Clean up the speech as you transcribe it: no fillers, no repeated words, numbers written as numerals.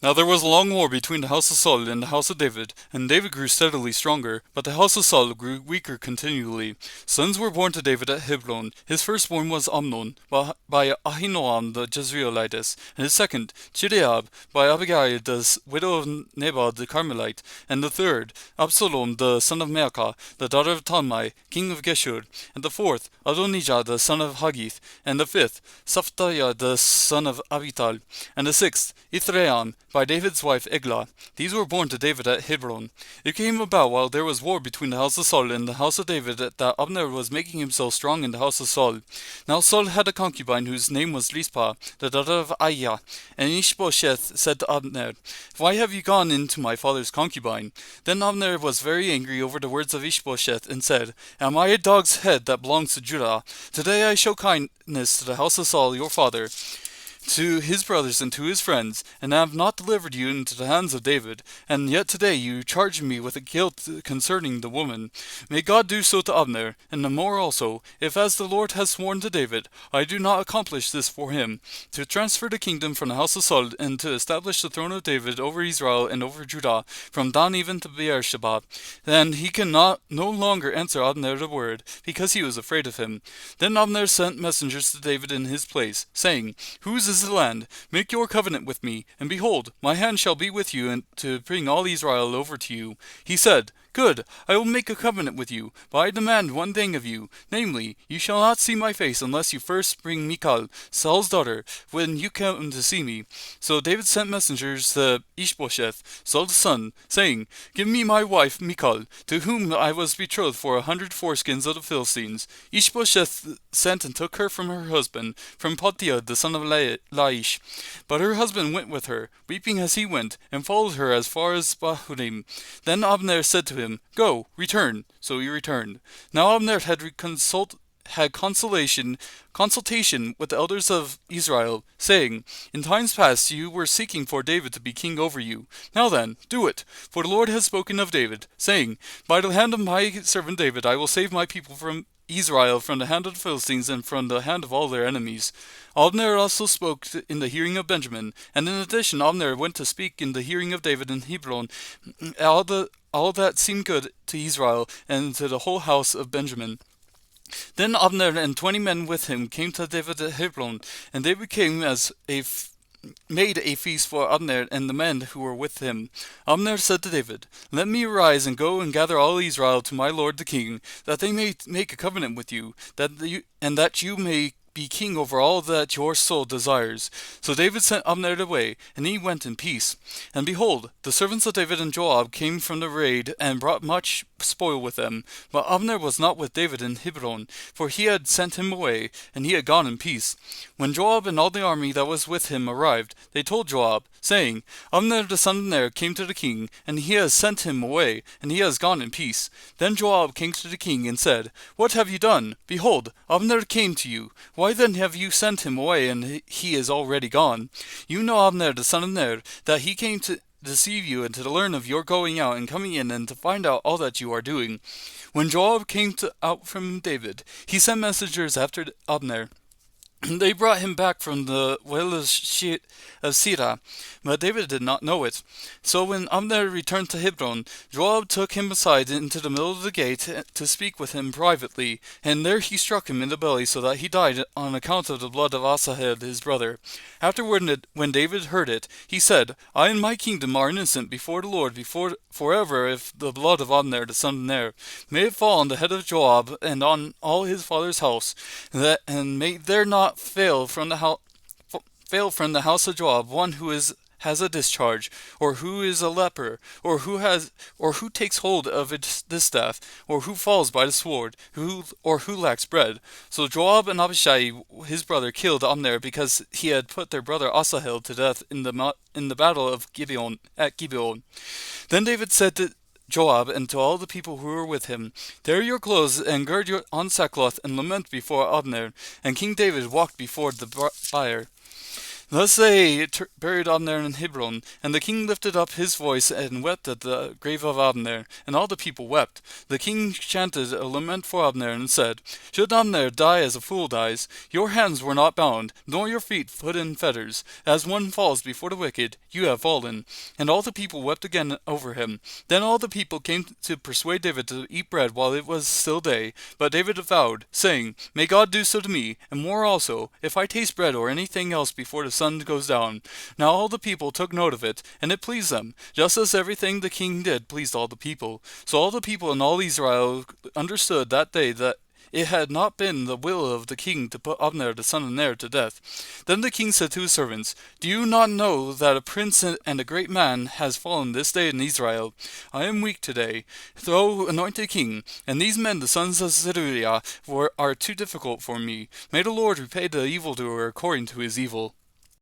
Now there was a long war between the house of Saul and the house of David, and David grew steadily stronger, but the house of Saul grew weaker continually. Sons were born to David at Hebron. His firstborn was Amnon, by Ahinoam the Jezreelitess, and his second, Chideab, by Abigail the widow of Nabal the Carmelite, and the third, Absalom the son of Maacah, the daughter of Talmai, king of Geshur, and the fourth, Adonijah the son of Haggith, and the fifth, Saphtaiah the son of Abital, and the sixth, Ithream, by David's wife Eglah. These were born to David at Hebron. It came about while there was war between the house of Saul and the house of David that Abner was making himself strong in the house of Saul. Now Saul had a concubine whose name was Rizpah, the daughter of Aiah. And Ishbosheth said to Abner, "Why have you gone into my father's concubine?" Then Abner was very angry over the words of Ishbosheth, and said, "Am I a dog's head that belongs to Judah? Today I show kindness to the house of Saul your father, to his brothers and to his friends, and have not delivered you into the hands of David, and yet today you charge me with a guilt concerning the woman. May God do so to Abner, and the more also, if as the Lord has sworn to David, I do not accomplish this for him, to transfer the kingdom from the house of Saul, and to establish the throne of David over Israel and over Judah, from Dan even to Beersheba. Then he cannot no longer answer Abner the word, because he was afraid of him. Then Abner sent messengers to David in his place, saying, Whose is the land? Make your covenant with me, and behold, my hand shall be with you, and to bring all Israel over to you. He said, Good, I will make a covenant with you, but I demand one thing of you, namely, you shall not see my face unless you first bring Michal, Saul's daughter, when you come to see me. So David sent messengers to Ishbosheth, Saul's son, saying, Give me my wife Michal, to whom I was betrothed for 100 foreskins of the Philistines. Ishbosheth sent and took her from her husband, from Pottiah the son of Laish. But her husband went with her, weeping as he went, and followed her as far as Bahurim. Then Abner said to him, Go, return. So he returned. Now Abner had consultation with the elders of Israel, saying, In times past you were seeking for David to be king over you. Now then, do it, for the Lord has spoken of David, saying, By the hand of my servant David I will save my people from Israel from the hand of the Philistines and from the hand of all their enemies. Abner also spoke in the hearing of Benjamin, and in addition Abner went to speak in the hearing of David in Hebron, all that seemed good to Israel and to the whole house of Benjamin. Then Abner and 20 men with him came to David at Hebron, and David made a feast for Abner and the men who were with him. Abner said to David, Let me arise and go and gather all Israel to my lord the king, that they may make a covenant with you, that you may be king over all that your soul desires. So David sent Abner away, and he went in peace. And behold, the servants of David and Joab came from the raid, and brought much spoil with them. But Abner was not with David in Hebron, for he had sent him away, and he had gone in peace. When Joab and all the army that was with him arrived, they told Joab, saying, Abner the son of Ner came to the king, and he has sent him away, and he has gone in peace. Then Joab came to the king and said, What have you done? Behold, Abner came to you. Why then have you sent him away, and he is already gone? You know Abner the son of Ner, that he came to deceive you and to learn of your going out and coming in, and to find out all that you are doing. When Joab came out from David, he sent messengers after Abner. They brought him back from the well of Sirah, but David did not know it. So when Abner returned to Hebron, Joab took him aside into the middle of the gate to speak with him privately, and there he struck him in the belly so that he died on account of the blood of Asahel his brother. Afterward, when David heard it, he said, I and my kingdom are innocent before the Lord forever if the blood of Abner the son of Ner. May it fall on the head of Joab and on all his father's house, and may there not fail from the house of Joab one who has a discharge, or who is a leper, or who takes hold of its distaff, or who falls by the sword, or who lacks bread. So Joab and Abishai his brother killed Abner because he had put their brother Asahel to death in the battle of Gibeon at Gibeon. Then David said to Joab and to all the people who were with him, Tear your clothes and gird your on sackcloth and lament before Abner. And King David walked before the bier. Thus they buried Abner in Hebron, and the king lifted up his voice and wept at the grave of Abner, and all the people wept. The king chanted a lament for Abner, and said, Should Abner die as a fool dies? Your hands were not bound, nor your feet put in fetters. As one falls before the wicked, you have fallen. And all the people wept again over him. Then all the people came to persuade David to eat bread while it was still day. But David vowed, saying, May God do so to me, and more also, if I taste bread or anything else before the sun goes down. Now all the people took note of it, and it pleased them, just as everything the king did pleased all the people. So all the people and all Israel understood that day that it had not been the will of the king to put Abner the son of Ner to death. Then the king said to his servants, Do you not know that a prince and a great man has fallen this day in Israel? I am weak today, though anointed king, and these men, the sons of Zeruiah, are too difficult for me. May the Lord repay the evildoer according to his evil.